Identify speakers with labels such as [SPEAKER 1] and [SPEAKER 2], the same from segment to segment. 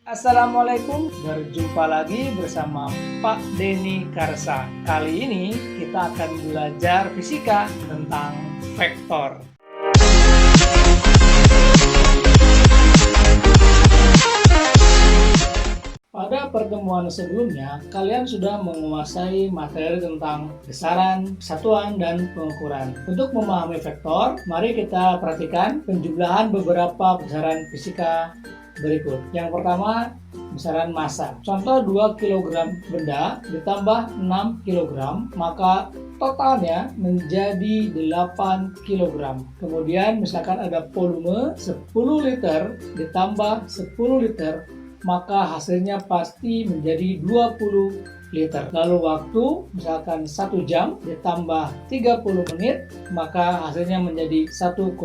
[SPEAKER 1] Assalamualaikum, berjumpa lagi bersama Pak Denny Karsa. Kali ini kita akan belajar fisika tentang vektor. Pada pertemuan sebelumnya, kalian sudah menguasai materi tentang besaran, satuan, dan pengukuran. Untuk memahami vektor, mari kita perhatikan penjumlahan beberapa besaran fisika berikut. Yang pertama, besaran massa. Contoh 2 kg benda ditambah 6 kg, maka totalnya menjadi 8 kg. Kemudian misalkan ada volume 10 liter ditambah 10 liter, maka hasilnya pasti menjadi 20 liter. Lalu waktu misalkan 1 jam ditambah 30 menit, maka hasilnya menjadi 1,5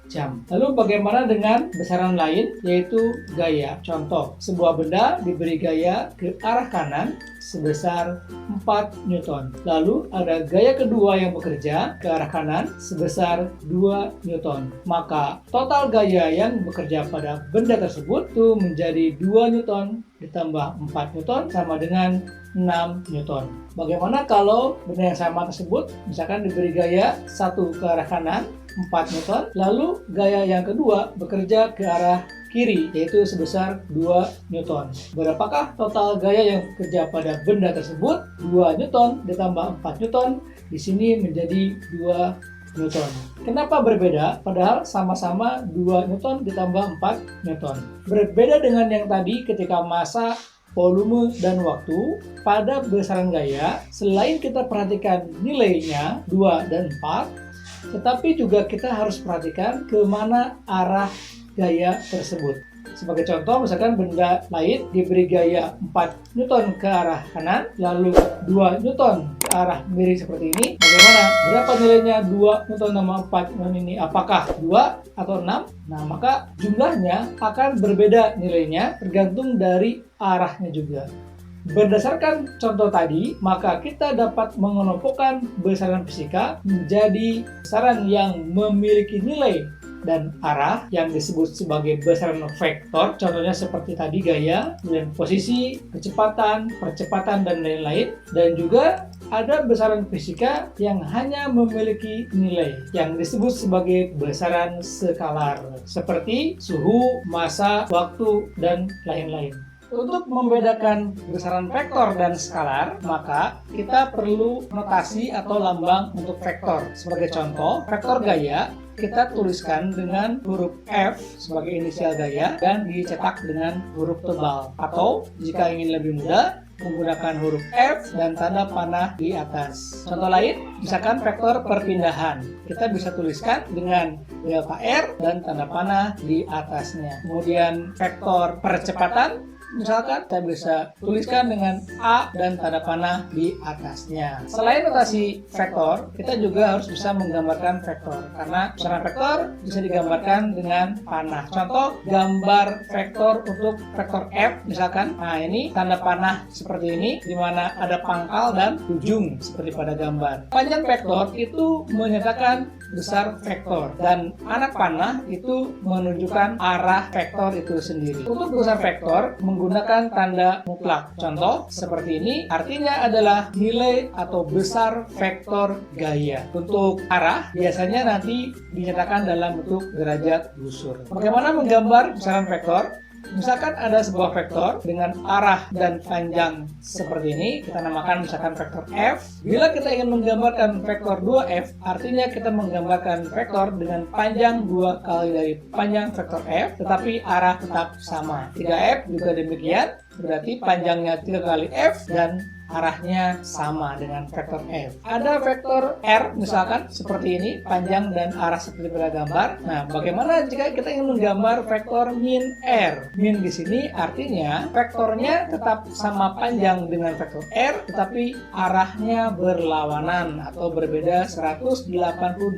[SPEAKER 1] jam. Lalu bagaimana dengan besaran lain, yaitu gaya? Contoh, sebuah benda diberi gaya ke arah kanan sebesar 4 Newton. Lalu ada gaya kedua yang bekerja ke arah kanan sebesar 2 Newton. Maka total gaya yang bekerja pada benda tersebut itu menjadi 2 Newton ditambah 4 Newton sama dengan 6 Newton. Bagaimana kalau benda yang sama tersebut misalkan diberi gaya 1 ke arah kanan 4 Newton, lalu gaya yang kedua bekerja ke arah kiri, yaitu sebesar 2 Newton. Berapakah total gaya yang bekerja pada benda tersebut? 2 Newton ditambah 4 Newton, di sini menjadi 2 Newton. Kenapa berbeda? Padahal sama-sama 2 Newton ditambah 4 Newton. Berbeda dengan yang tadi ketika massa, volume, dan waktu. Pada besaran gaya, selain kita perhatikan nilainya 2 dan 4, tetapi juga kita harus perhatikan kemana arah gaya tersebut. Sebagai contoh, misalkan benda lain diberi gaya 4 Newton ke arah kanan, lalu 2 Newton ke arah miring seperti ini. Bagaimana? Berapa nilainya 2 Newton tambah 4 Newton ini? Apakah 2 atau 6? Nah, maka jumlahnya akan berbeda nilainya tergantung dari arahnya juga. Berdasarkan contoh tadi, maka kita dapat mengelompokkan besaran fisika menjadi besaran yang memiliki nilai dan arah yang disebut sebagai besaran vektor. Contohnya seperti tadi gaya, dan posisi, kecepatan, percepatan, dan lain-lain. Dan juga ada besaran fisika yang hanya memiliki nilai yang disebut sebagai besaran skalar, seperti suhu, massa, waktu, dan lain-lain. Untuk membedakan besaran vektor dan skalar, maka kita perlu notasi atau lambang untuk vektor. Sebagai contoh, vektor gaya kita tuliskan dengan huruf F sebagai inisial gaya dan dicetak dengan huruf tebal. Atau jika ingin lebih mudah, menggunakan huruf F dan tanda panah di atas. Contoh lain, misalkan vektor perpindahan. Kita bisa tuliskan dengan delta R dan tanda panah di atasnya. Kemudian vektor percepatan, misalkan kita bisa tuliskan dengan A dan tanda panah di atasnya. Selain notasi vektor, kita juga harus bisa menggambarkan vektor, karena besaran vektor bisa digambarkan dengan panah. Contoh gambar vektor untuk vektor F misalkan. Nah, ini tanda panah seperti ini, di mana ada pangkal dan ujung seperti pada gambar. Panjang vektor itu menyatakan besar vektor, dan anak panah itu menunjukkan arah vektor itu sendiri. Untuk besar vektor menggunakan tanda mutlak. Contoh seperti ini, artinya adalah nilai atau besar vektor gaya. Untuk arah biasanya nanti dinyatakan dalam bentuk derajat busur. Bagaimana menggambar besaran vektor? Misalkan ada sebuah vektor dengan arah dan panjang seperti ini, kita namakan misalkan vektor F. Bila kita ingin menggambarkan vektor 2F, artinya kita menggambarkan vektor dengan panjang 2 kali dari panjang vektor F, tetapi arah tetap sama. 3F juga demikian, berarti panjangnya 3 kali F dan arahnya sama dengan vektor F. Ada vektor R misalkan seperti ini, panjang dan arah seperti pada gambar. Nah, bagaimana jika kita ingin menggambar vektor min R? Min di sini artinya vektornya tetap sama panjang dengan vektor R, tetapi arahnya berlawanan atau berbeda 180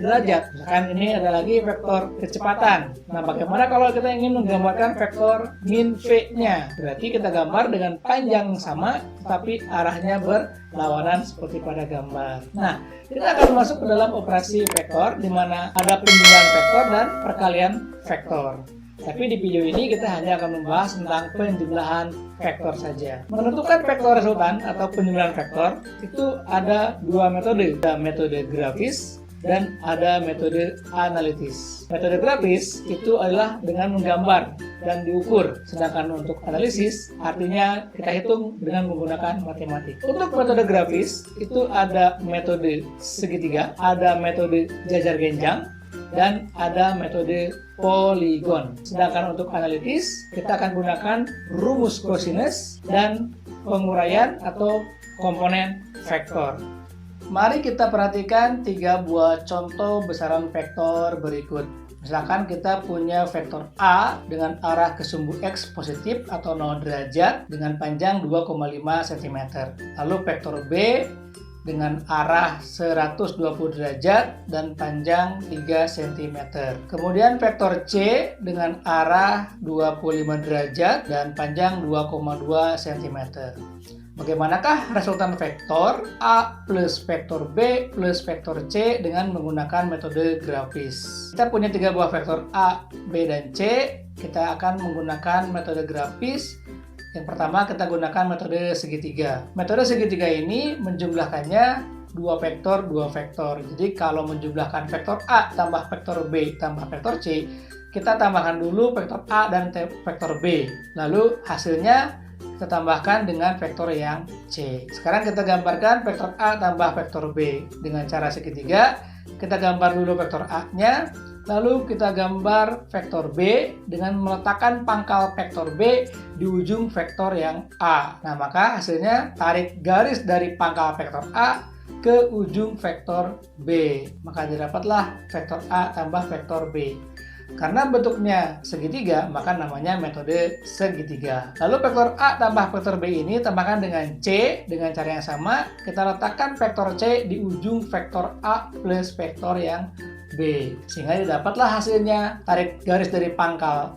[SPEAKER 1] derajat. Misalkan ini ada lagi vektor kecepatan. Nah, bagaimana kalau kita ingin menggambarkan vektor min V-nya? Berarti kita gambar dengan panjang sama, tetapi arah berlawanan seperti pada gambar. Nah, kita akan masuk ke dalam operasi vektor, di mana ada penjumlahan vektor dan perkalian vektor. Tapi di video ini kita hanya akan membahas tentang penjumlahan vektor saja. Menentukan vektor resultan atau penjumlahan vektor itu ada dua metode, ada metode grafis dan ada metode analitis. Metode grafis itu adalah dengan menggambar dan diukur, sedangkan untuk analisis artinya kita hitung dengan menggunakan matematik. Untuk metode grafis itu ada metode segitiga, ada metode jajar genjang, dan ada metode poligon. Sedangkan untuk analitis kita akan gunakan rumus kosinus dan penguraian atau komponen vektor. Mari kita perhatikan 3 buah contoh besaran vektor berikut. Misalkan kita punya vektor A dengan arah ke sumbu X positif atau 0 derajat dengan panjang 2,5 cm. Lalu vektor B dengan arah 120 derajat dan panjang 3 cm. Kemudian vektor C dengan arah 25 derajat dan panjang 2,2 cm. Bagaimanakah resultan vektor A plus vektor B plus vektor C dengan menggunakan metode grafis? Kita punya 3 buah vektor A, B, dan C. Kita akan menggunakan metode grafis. Yang pertama kita gunakan metode segitiga. Metode segitiga ini menjumlahkannya 2 vektor, 2 vektor. Jadi kalau menjumlahkan vektor A tambah vektor B tambah vektor C, kita tambahkan dulu vektor A dan vektor B. Lalu hasilnya kita tambahkan dengan vektor yang C. Sekarang kita gambarkan vektor A tambah vektor B dengan cara segitiga. Kita gambar dulu vektor A-nya, lalu kita gambar vektor B dengan meletakkan pangkal vektor B di ujung vektor yang A. Nah, maka hasilnya tarik garis dari pangkal vektor A ke ujung vektor B. Maka didapatlah vektor A tambah vektor B. Karena bentuknya segitiga, maka namanya metode segitiga. Lalu vektor A tambah vektor B ini tambahkan dengan C dengan cara yang sama. Kita letakkan vektor C di ujung vektor A plus vektor yang B. Sehingga didapatlah hasilnya. Tarik garis dari pangkal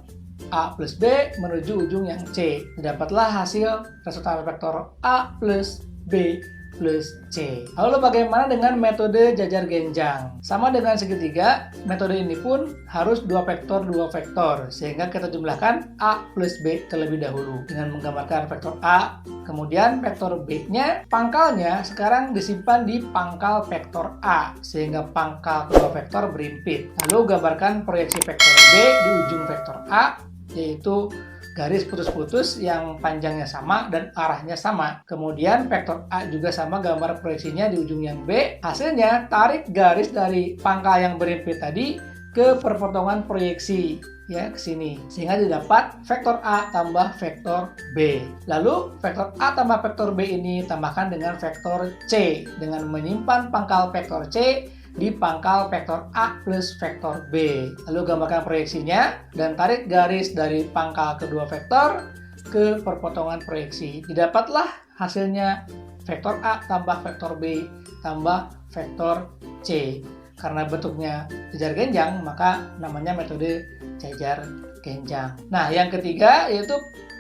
[SPEAKER 1] A plus B menuju ujung yang C. Didapatlah hasil resultan vektor A plus B plus C. Lalu bagaimana dengan metode jajar genjang? Sama dengan segitiga, metode ini pun harus 2 vektor, 2 vektor. Sehingga kita jumlahkan A plus B terlebih dahulu. Dengan menggambarkan vektor A, kemudian vektor B-nya, pangkalnya sekarang disimpan di pangkal vektor A. Sehingga pangkal kedua vektor berimpit. Lalu gambarkan proyeksi vektor B di ujung vektor A, yaitu garis putus-putus yang panjangnya sama dan arahnya sama. Kemudian vektor A juga sama gambar proyeksinya di ujung yang B. Hasilnya tarik garis dari pangkal yang berimpit tadi ke perpotongan proyeksi ya ke sini. Sehingga didapat vektor A tambah vektor B. Lalu vektor A tambah vektor B ini tambahkan dengan vektor C dengan menyimpan pangkal vektor C di pangkal vektor A plus vektor B. Lalu gambarkan proyeksinya dan tarik garis dari pangkal kedua vektor ke perpotongan proyeksi. Didapatlah hasilnya vektor A tambah vektor B tambah vektor C. Karena bentuknya jajar genjang, maka namanya metode jajar genjang. Nah, yang ketiga yaitu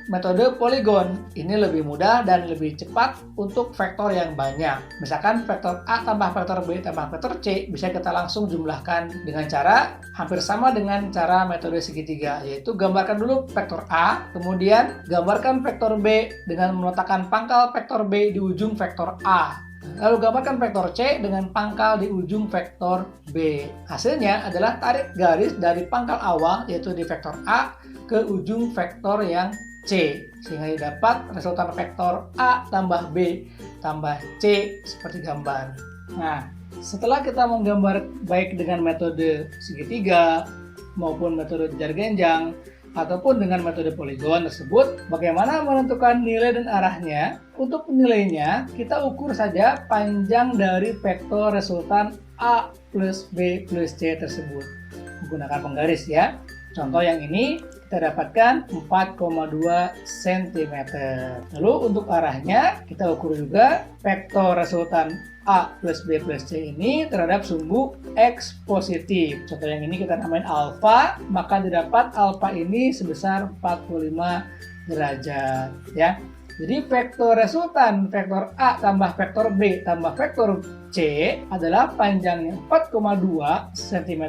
[SPEAKER 1] metode poligon. Ini lebih mudah dan lebih cepat untuk vektor yang banyak. Misalkan vektor A tambah vektor B tambah vektor C bisa kita langsung jumlahkan dengan cara hampir sama dengan cara metode segitiga, yaitu gambarkan dulu vektor A, kemudian gambarkan vektor B dengan meletakkan pangkal vektor B di ujung vektor A. Lalu gambarkan vektor C dengan pangkal di ujung vektor B. Hasilnya adalah tarik garis dari pangkal awal yaitu di vektor A ke ujung vektor yang C, sehingga didapat resultan vektor A tambah B tambah C seperti gambar. Nah, setelah kita menggambar baik dengan metode segitiga maupun metode jajar genjang ataupun dengan metode poligon tersebut, bagaimana menentukan nilai dan arahnya? Untuk nilainya, kita ukur saja panjang dari vektor resultan A plus B plus C tersebut menggunakan penggaris ya. Contoh yang ini kita dapatkan 4,2 cm. Lalu untuk arahnya kita ukur juga vektor resultan A plus B plus C ini terhadap sumbu X positif. Contoh yang ini kita namain alfa, maka didapat alfa ini sebesar 45 derajat ya. Jadi vektor resultan vektor A tambah vektor B tambah vektor C adalah panjangnya 4,2 cm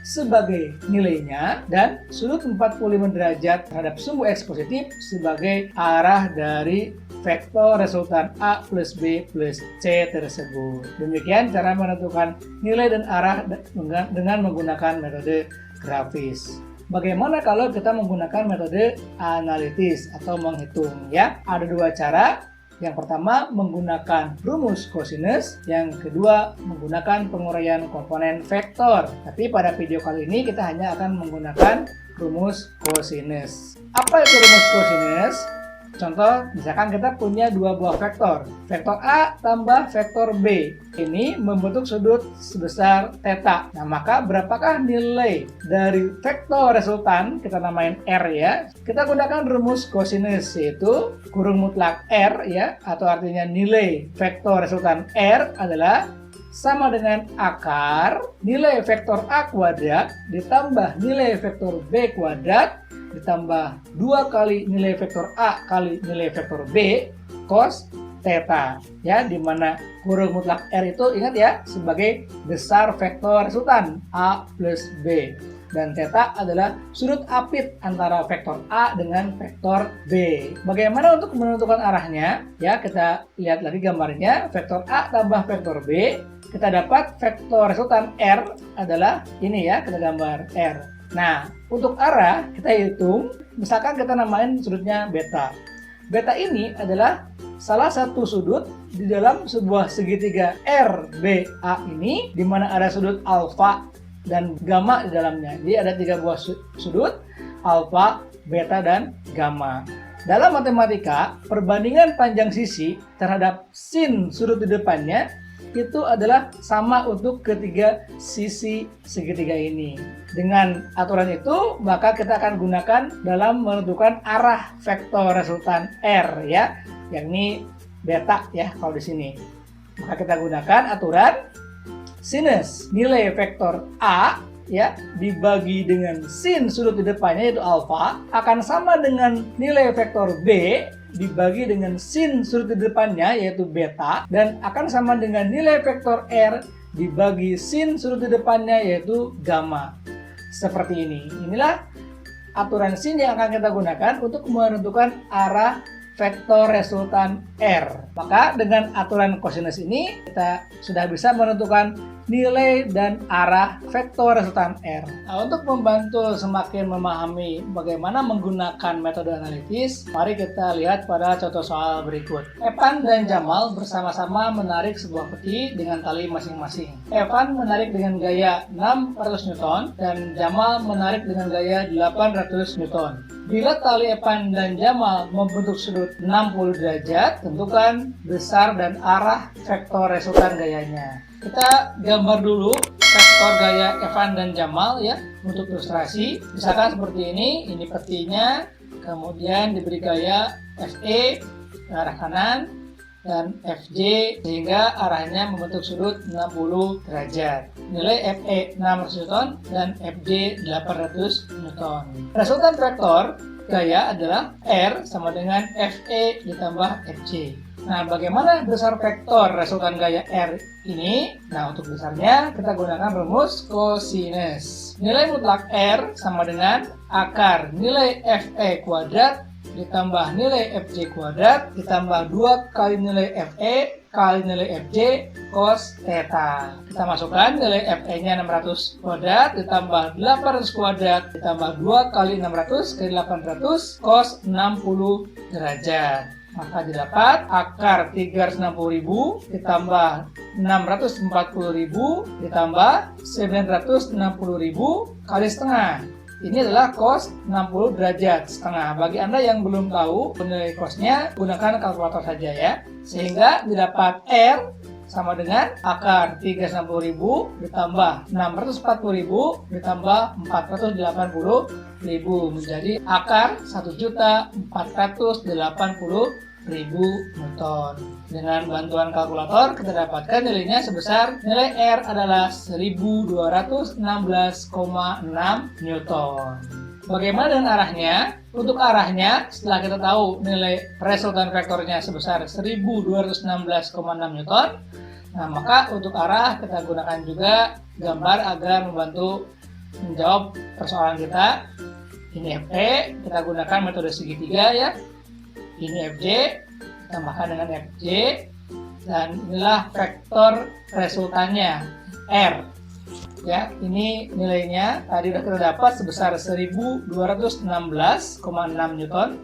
[SPEAKER 1] sebagai nilainya dan sudut 45 derajat terhadap sumbu X positif sebagai arah dari vektor resultan A plus B plus C tersebut. Demikian cara menentukan nilai dan arah dengan menggunakan metode grafis. Bagaimana kalau kita menggunakan metode analitis atau menghitung ya? Ada dua cara. Yang pertama menggunakan rumus kosinus, yang kedua menggunakan penguraian komponen vektor. Tapi pada video kali ini kita hanya akan menggunakan rumus kosinus. Apa itu rumus kosinus? Contoh, misalkan kita punya dua buah vektor. Vektor A tambah vektor B. Ini membentuk sudut sebesar theta. Nah, maka berapakah nilai dari vektor resultan? Kita namain R ya. Kita gunakan rumus kosinus, yaitu kurung mutlak R ya, atau artinya nilai vektor resultan R adalah sama dengan akar nilai vektor A kuadrat ditambah nilai vektor B kuadrat ditambah 2 kali nilai vektor A kali nilai vektor B cos theta ya, dimana kurung mutlak R itu ingat ya sebagai besar vektor resultan A plus B dan theta adalah sudut apit antara vektor A dengan vektor B. Bagaimana untuk menentukan arahnya? Ya, kita lihat lagi gambarnya. Vektor A tambah vektor B, kita dapat vektor resultan R adalah ini ya, kita gambar R. Nah, untuk arah kita hitung, misalkan kita namain sudutnya beta. Beta ini adalah salah satu sudut di dalam sebuah segitiga RBA ini, di mana ada sudut alfa dan gamma di dalamnya. Jadi ada 3 buah sudut, alfa, beta, dan gamma. Dalam matematika, perbandingan panjang sisi terhadap sin sudut di depannya itu adalah sama untuk ketiga sisi segitiga ini. Dengan aturan itu, maka kita akan gunakan dalam menentukan arah vektor resultan R ya, yakni beta ya kalau di sini. Maka kita gunakan aturan sinus nilai vektor A ya dibagi dengan sin sudut di depannya yaitu alfa akan sama dengan nilai vektor B dibagi dengan sin sudut di depannya yaitu beta dan akan sama dengan nilai vektor R dibagi sin sudut di depannya yaitu gamma. Seperti ini. Inilah aturan sin yang akan kita gunakan untuk menentukan arah vektor resultan R. Maka dengan aturan kosinus ini kita sudah bisa menentukan nilai dan arah vektor resultan R. Nah, untuk membantu semakin memahami bagaimana menggunakan metode analitis, mari kita lihat pada contoh soal berikut. Evan dan Jamal bersama-sama menarik sebuah peti dengan tali masing-masing. Evan menarik dengan gaya 600 Newton dan Jamal menarik dengan gaya 800 Newton. Bila tali Evan dan Jamal membentuk sudut 60 derajat, tentukan besar dan arah vektor resultan gayanya. Kita gambar dulu vektor gaya Evan dan Jamal ya untuk ilustrasi. Misalkan seperti ini petinya, kemudian diberi gaya FE ke arah kanan dan FJ sehingga arahnya membentuk sudut 60 derajat. Nilai FE 600 Newton dan FJ 800 Newton. Resultan vektor gaya adalah R sama dengan FE ditambah FJ. Nah, bagaimana besar vektor resultan gaya R ini? Nah, untuk besarnya kita gunakan rumus kosinus. Nilai mutlak R sama dengan akar nilai FE kuadrat ditambah nilai FJ kuadrat ditambah 2 kali nilai FE kali nilai FJ cos theta. Kita masukkan nilai FE-nya 600 kuadrat ditambah 800 kuadrat ditambah 2 kali 600 kali 800 cos 60 derajat. Maka didapat akar 360.000 ditambah 640.000 ditambah 960.000 kali setengah. Ini adalah cos 60 derajat setengah. Bagi Anda yang belum tahu nilai cosnya, gunakan kalkulator saja ya. Sehingga didapat R sama dengan akar 360.000 ditambah 640.000 ditambah 480.000 menjadi akar 1.480.000 Newton. Dengan bantuan kalkulator kita dapatkan nilainya sebesar nilai R adalah 1216,6 Newton. Bagaimana dengan arahnya? Untuk arahnya, setelah kita tahu nilai resultan vektornya sebesar 1216,6 Newton, nah maka untuk arah kita gunakan juga gambar agar membantu menjawab persoalan kita. Ini FT, kita gunakan metode segitiga ya. Ini FJ, tambahkan dengan FJ, dan inilah vektor resultannya R. Ya, ini nilainya tadi sudah kita dapat sebesar 1216,6 Newton.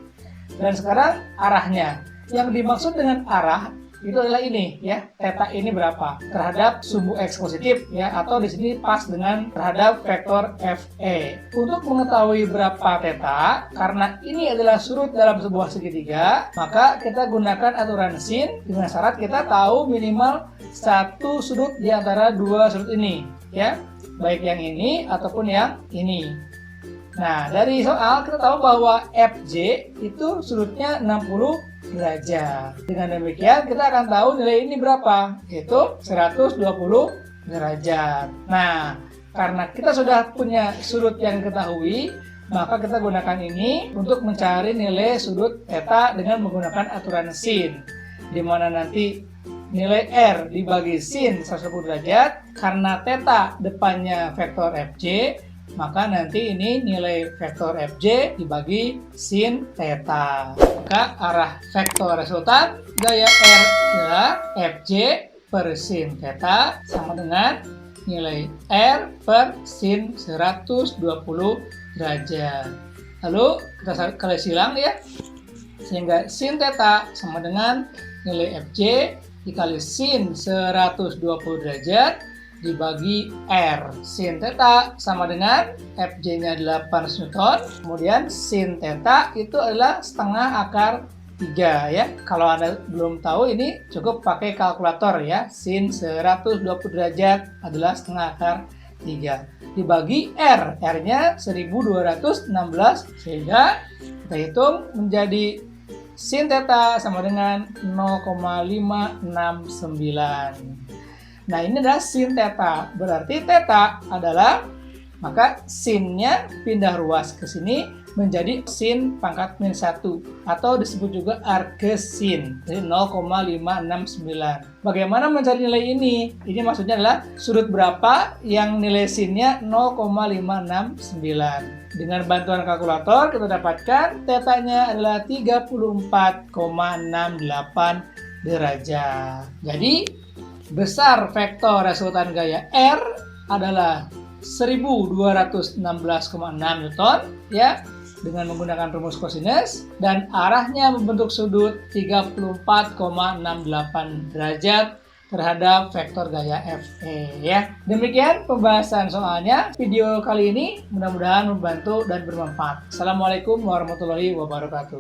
[SPEAKER 1] Dan sekarang arahnya. Yang dimaksud dengan arah itu adalah ini ya, theta ini berapa terhadap sumbu X positif ya, atau di sini pas dengan terhadap vektor FE. Untuk mengetahui berapa theta, karena ini adalah sudut dalam sebuah segitiga, maka kita gunakan aturan sin dengan syarat kita tahu minimal satu sudut di antara dua sudut ini ya, baik yang ini ataupun yang ini. Nah, dari soal kita tahu bahwa FJ itu sudutnya 60 derajat. Dengan demikian kita akan tahu nilai ini berapa, yaitu 120 derajat. Nah, karena kita sudah punya sudut yang diketahui, maka kita gunakan ini untuk mencari nilai sudut theta dengan menggunakan aturan sin, di mana nanti nilai R dibagi sin 110 derajat, karena theta depannya vektor FJ, maka nanti ini nilai vektor FJ dibagi sin theta. Maka arah vektor resultan gaya R adalah FJ per sin theta sama dengan nilai R per sin 120 derajat. Lalu kita kali silang ya, sehingga sin theta sama dengan nilai FJ dikali sin 120 derajat dibagi R. Sin theta sama dengan FJ-nya 800 Newton. Kemudian sin theta itu adalah setengah akar 3 ya. Kalau Anda belum tahu ini cukup pakai kalkulator ya. Sin 120 derajat adalah setengah akar 3 dibagi R. R-nya 1216, sehingga kita hitung menjadi sin theta sama dengan 0,569. Nah, ini adalah sin theta. Berarti theta adalah, maka sinnya pindah ruas ke sini menjadi sin pangkat min 1 atau disebut juga arcsin. Jadi 0,569. Bagaimana mencari nilai ini? Ini maksudnya adalah sudut berapa yang nilai sinnya 0,569. Dengan bantuan kalkulator kita dapatkan tetanya adalah 34,68 derajat. Jadi besar vektor resultan gaya R adalah 1216,6 Newton ya, dengan menggunakan rumus kosinus, dan arahnya membentuk sudut 34,68 derajat terhadap vektor gaya FE ya. Demikian pembahasan soalnya. Video kali ini mudah-mudahan membantu dan bermanfaat. Assalamualaikum warahmatullahi wabarakatuh.